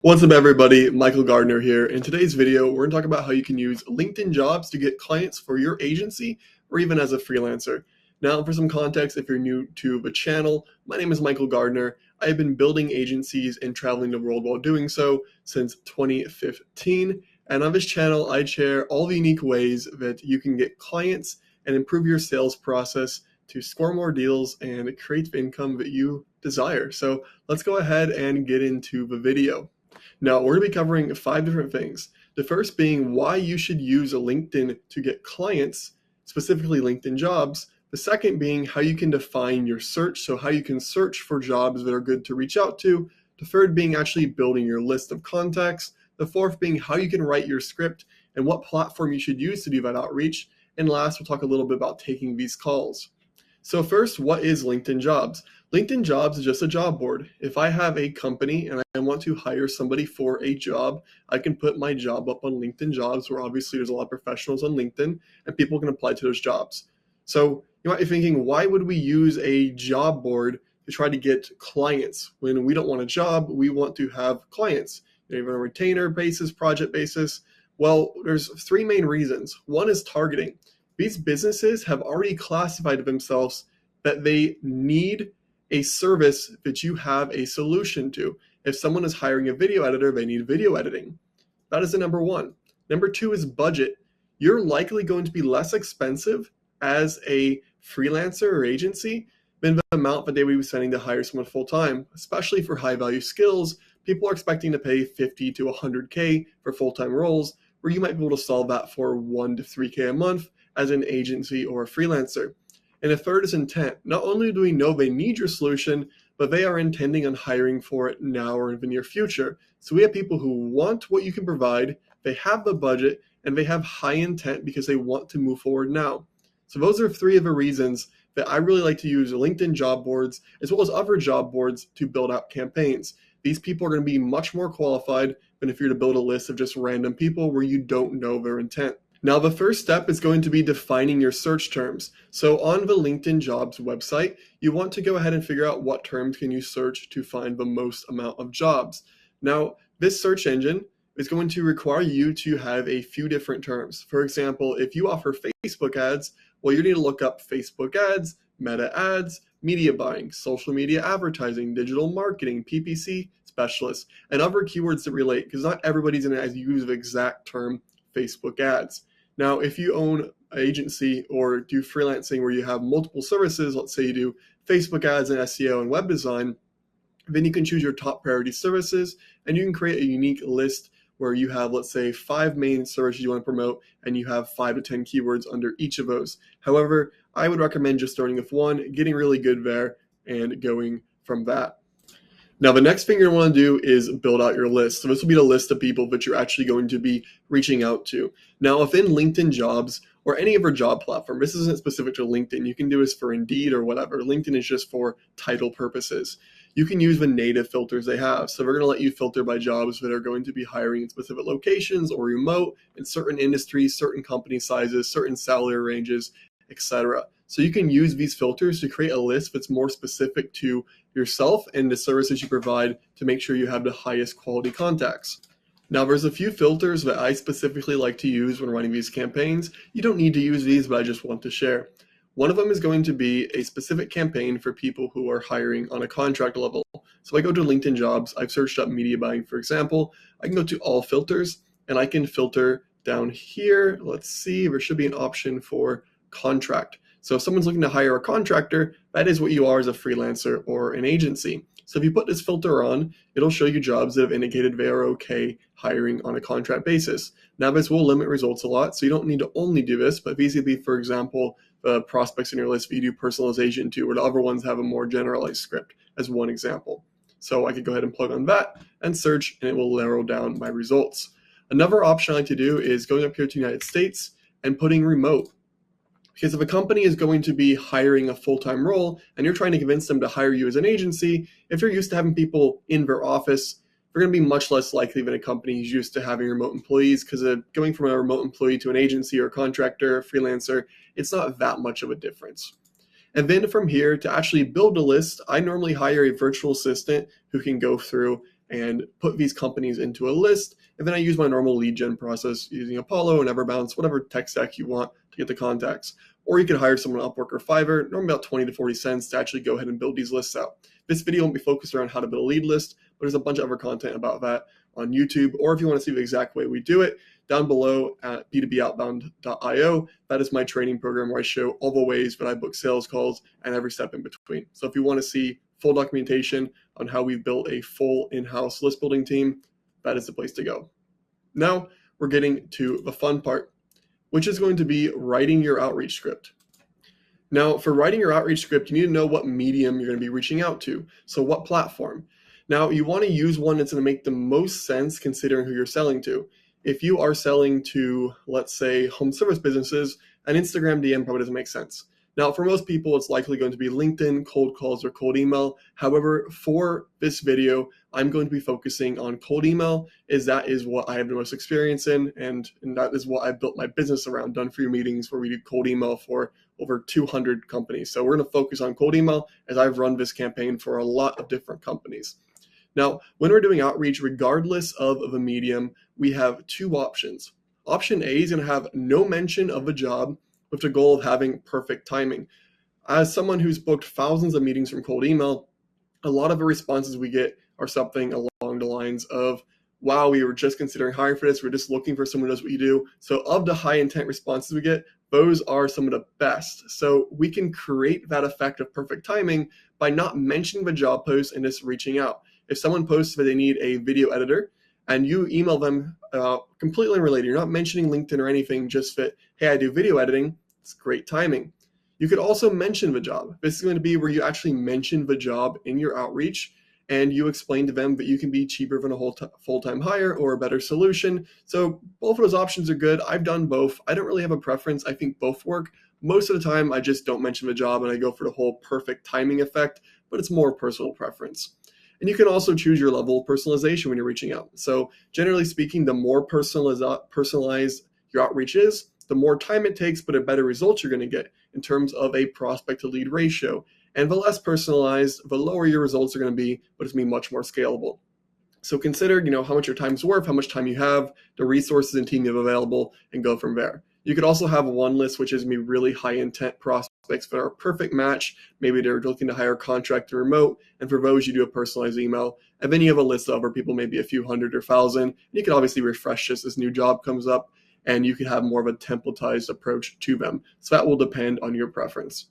What's up everybody, Michael Gardiner here. In today's video, we're going to talk about how you can use LinkedIn Jobs to get clients for your agency or even as a freelancer. Now, for some context, if you're new to the channel, my name is Michael Gardiner. I have been building agencies and traveling the world while doing so since 2015. And on this channel, I share all the unique ways that you can get clients and improve your sales process to score more deals and create the income that you desire. So let's go ahead and get into the video. Now, we're going to be covering 5 different things. The first being why you should use a LinkedIn to get clients, specifically LinkedIn jobs. The second being how you can define your search, so how you can search for jobs that are good to reach out to. The third being actually building your list of contacts. The fourth being how you can write your script and what platform you should use to do that outreach. And last, we'll talk a little bit about taking these calls. So first, what is LinkedIn Jobs? LinkedIn Jobs is just a job board. If I have a company and I want to hire somebody for a job, I can put my job up on LinkedIn Jobs, where obviously there's a lot of professionals on LinkedIn and people can apply to those jobs. So you might be thinking, why would we use a job board to try to get clients when we don't want a job? We want to have clients, even on a retainer basis, project basis. Well, there's 3 main reasons. One is targeting. These businesses have already classified themselves that they need a service that you have a solution to. If someone is hiring a video editor, they need video editing. That is the number one. Number 2 is budget. You're likely going to be less expensive as a freelancer or agency than the amount that they would be spending to hire someone full time, especially for high value skills. People are expecting to pay 50 to 100K for full-time roles, where you might be able to solve that for 1 to 3K a month as an agency or a freelancer. And the third is intent. Not only do we know they need your solution, but they are intending on hiring for it now or in the near future. So we have people who want what you can provide, they have the budget, and they have high intent because they want to move forward now. So those are 3 of the reasons that I really like to use LinkedIn job boards as well as other job boards to build out campaigns. These people are going to be much more qualified than if you're to build a list of just random people where you don't know their intent. Now, the first step is going to be defining your search terms. So on the LinkedIn Jobs website, you want to go ahead and figure out what terms can you search to find the most amount of jobs. Now, this search engine is going to require you to have a few different terms. For example, if you offer Facebook ads, well, you need to look up Facebook ads, meta ads, media buying, social media advertising, digital marketing, PPC specialists, and other keywords that relate, because not everybody's going to use the exact term Facebook ads. Now, if you own an agency or do freelancing where you have multiple services, let's say you do Facebook ads and SEO and web design, then you can choose your top priority services and you can create a unique list where you have, let's say, 5 main services you want to promote and you have 5 to 10 keywords under each of those. However, I would recommend just starting with 1, getting really good there, and going from that. Now, the next thing you're going to want to do is build out your list. So this will be the list of people that you're actually going to be reaching out to. Now, within LinkedIn Jobs or any other job platform, this isn't specific to LinkedIn. You can do this for Indeed or whatever. LinkedIn is just for title purposes. You can use the native filters they have. So they're going to let you filter by jobs that are going to be hiring in specific locations or remote in certain industries, certain company sizes, certain salary ranges, etc. So you can use these filters to create a list that's more specific to yourself and the services you provide to make sure you have the highest quality contacts. Now, there's a few filters that I specifically like to use when running these campaigns. You don't need to use these, but I just want to share. One of them is going to be a specific campaign for people who are hiring on a contract level. So if I go to LinkedIn Jobs, I've searched up media buying, for example. I can go to all filters and I can filter down here. Let's see, there should be an option for contract. So if someone's looking to hire a contractor, that is what you are as a freelancer or an agency. So if you put this filter on, it'll show you jobs that have indicated they are okay hiring on a contract basis. Now, this will limit results a lot, so you don't need to only do this, but these would be, for example, the prospects in your list that you do personalization to, or the other ones have a more generalized script, as one example. So I could go ahead and plug on that and search, and it will narrow down my results. Another option I like to do is going up here to the United States and putting remote. Because if a company is going to be hiring a full-time role and you're trying to convince them to hire you as an agency, if you're used to having people in their office, they're going to be much less likely than a company who's used to having remote employees, because going from a remote employee to an agency or a contractor, or freelancer, it's not that much of a difference. And then from here, to actually build a list, I normally hire a virtual assistant who can go through and put these companies into a list. And then I use my normal lead gen process using Apollo and Everbounce, whatever tech stack you want to get the contacts. Or you could hire someone on Upwork or Fiverr, normally about 20 to 40 cents to actually go ahead and build these lists out. This video won't be focused around how to build a lead list, but there's a bunch of other content about that on YouTube. Or if you want to see the exact way we do it, down below at b2boutbound.io, that is my training program where I show all the ways that I book sales calls and every step in between. So if you want to see full documentation on how we've built a full in-house list building team, that is the place to go. Now we're getting to the fun part, which is going to be writing your outreach script. Now, for writing your outreach script, you need to know what medium you're going to be reaching out to. So what platform? Now, you want to use one that's going to make the most sense considering who you're selling to. If you are selling to, let's say, home service businesses, an Instagram DM probably doesn't make sense. Now, for most people, it's likely going to be LinkedIn, cold calls, or cold email. However, for this video, I'm going to be focusing on cold email, as that is what I have the most experience in, and that is what I built my business around, Done For You meetings, where we do cold email for over 200 companies. So we're going to focus on cold email, as I've run this campaign for a lot of different companies. Now, when we're doing outreach, regardless of the medium, we have two options. Option A is going to have no mention of a job, with the goal of having perfect timing. As someone who's booked thousands of meetings from cold email, a lot of the responses we get are something along the lines of, wow, we were just considering hiring for this. We're just looking for someone who knows what you do. So of the high intent responses we get, those are some of the best. So we can create that effect of perfect timing by not mentioning the job post and just reaching out. If someone posts that they need a video editor, and you email them completely unrelated, you're not mentioning LinkedIn or anything, just that, hey, I do video editing, it's great timing. You could also mention the job. This is going to be where you actually mention the job in your outreach, and you explain to them that you can be cheaper than a full-time hire or a better solution. So both of those options are good. I've done both. I don't really have a preference. I think both work. Most of the time, I just don't mention the job and I go for the whole perfect timing effect, but it's more personal preference. And you can also choose your level of personalization when you're reaching out. So generally speaking, the more personalized your outreach is, the more time it takes, but the better results you're going to get in terms of a prospect to lead ratio. And the less personalized, the lower your results are going to be, but it's going to be much more scalable. So consider, how much your time's worth, how much time you have, the resources and team you have available, and go from there. You could also have one list, which is going to be really high intent prospects that are a perfect match. Maybe they're looking to hire a contractor remote, and for those you do a personalized email. And then you have a list of other people, maybe a few hundred or thousand. You can obviously refresh this as new job comes up, and you can have more of a templatized approach to them. So that will depend on your preference.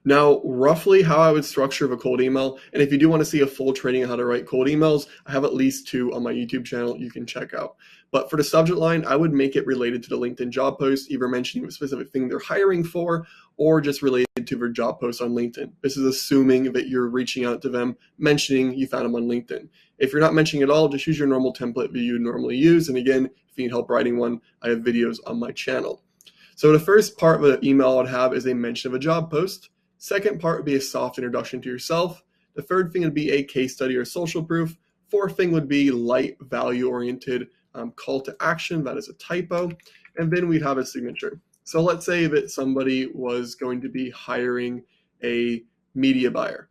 Now, roughly how I would structure the cold email, and if you do want to see a full training on how to write cold emails, I have at least 2 on my YouTube channel you can check out. But for the subject line, I would make it related to the LinkedIn job post, either mentioning a specific thing they're hiring for, or just related to their job post on LinkedIn. This is assuming that you're reaching out to them, mentioning you found them on LinkedIn. If you're not mentioning it at all, just use your normal template that you normally use. And again, if you need help writing one, I have videos on my channel. So the first part of the email I would have is a mention of a job post. Second part would be a soft introduction to yourself. The third thing would be a case study or social proof. Fourth thing would be light value-oriented call to action. That is a typo. And then we'd have a signature. So let's say that somebody was going to be hiring a media buyer.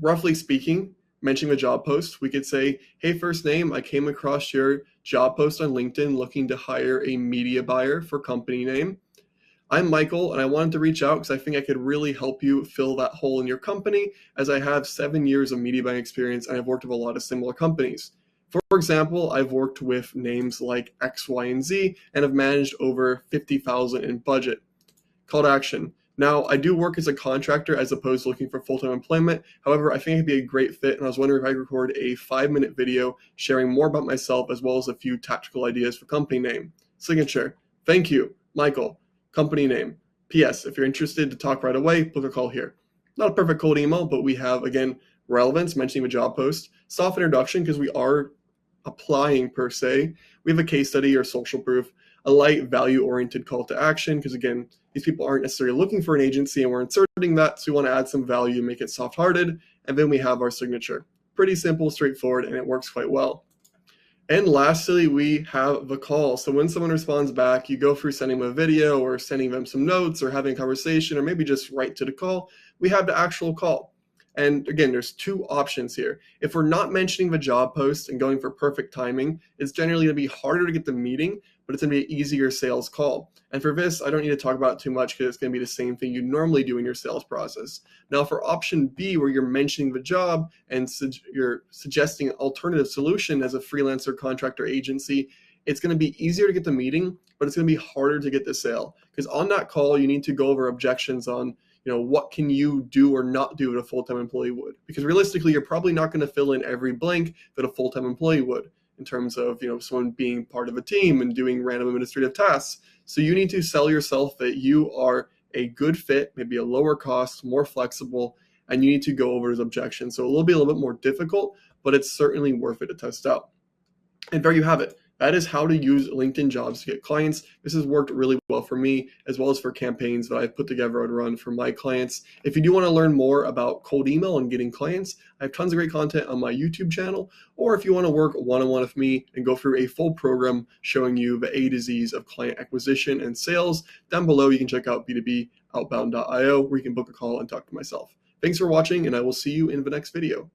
Roughly speaking, mentioning the job post, we could say, hey, first name, I came across your job post on LinkedIn looking to hire a media buyer for company name. I'm Michael, and I wanted to reach out because I think I could really help you fill that hole in your company, as I have 7 years of media buying experience and I've worked with a lot of similar companies. For example, I've worked with names like X, Y, and Z and have managed over $50,000 in budget. Call to action. Now, I do work as a contractor as opposed to looking for full-time employment. However, I think it'd be a great fit, and I was wondering if I could record a 5-minute video sharing more about myself as well as a few tactical ideas for company name. Signature. Thank you, Michael. Company name. P.S. If you're interested to talk right away, book a call here. Not a perfect cold email, but we have, again, relevance, mentioning a job post, soft introduction because we are applying per se. We have a case study or social proof, a light value-oriented call to action because, again, these people aren't necessarily looking for an agency and we're inserting that, so we want to add some value, make it soft-hearted, and then we have our signature. Pretty simple, straightforward, and it works quite well. And lastly, we have the call. So when someone responds back, you go through sending them a video or sending them some notes or having a conversation or maybe just right to the call. We have the actual call. And again, there's two options here. If we're not mentioning the job post and going for perfect timing, it's generally going to be harder to get the meeting, but it's going to be an easier sales call. And for this, I don't need to talk about it too much because it's going to be the same thing you normally do in your sales process. Now, for option B, where you're mentioning the job and you're suggesting an alternative solution as a freelancer, contractor, agency, it's going to be easier to get the meeting, but it's going to be harder to get the sale. Because on that call, you need to go over objections on, what can you do or not do that a full-time employee would? Because realistically, you're probably not going to fill in every blank that a full-time employee would in terms of, someone being part of a team and doing random administrative tasks. So you need to sell yourself that you are a good fit, maybe a lower cost, more flexible, and you need to go over those objections. So it will be a little bit more difficult, but it's certainly worth it to test out. And there you have it. That is how to use LinkedIn Jobs to get clients. This has worked really well for me, as well as for campaigns that I've put together and run for my clients. If you do want to learn more about cold email and getting clients, I have tons of great content on my YouTube channel. Or if you want to work one-on-one with me and go through a full program showing you the A to Z's of client acquisition and sales, down below you can check out b2boutbound.io, where you can book a call and talk to myself. Thanks for watching, and I will see you in the next video.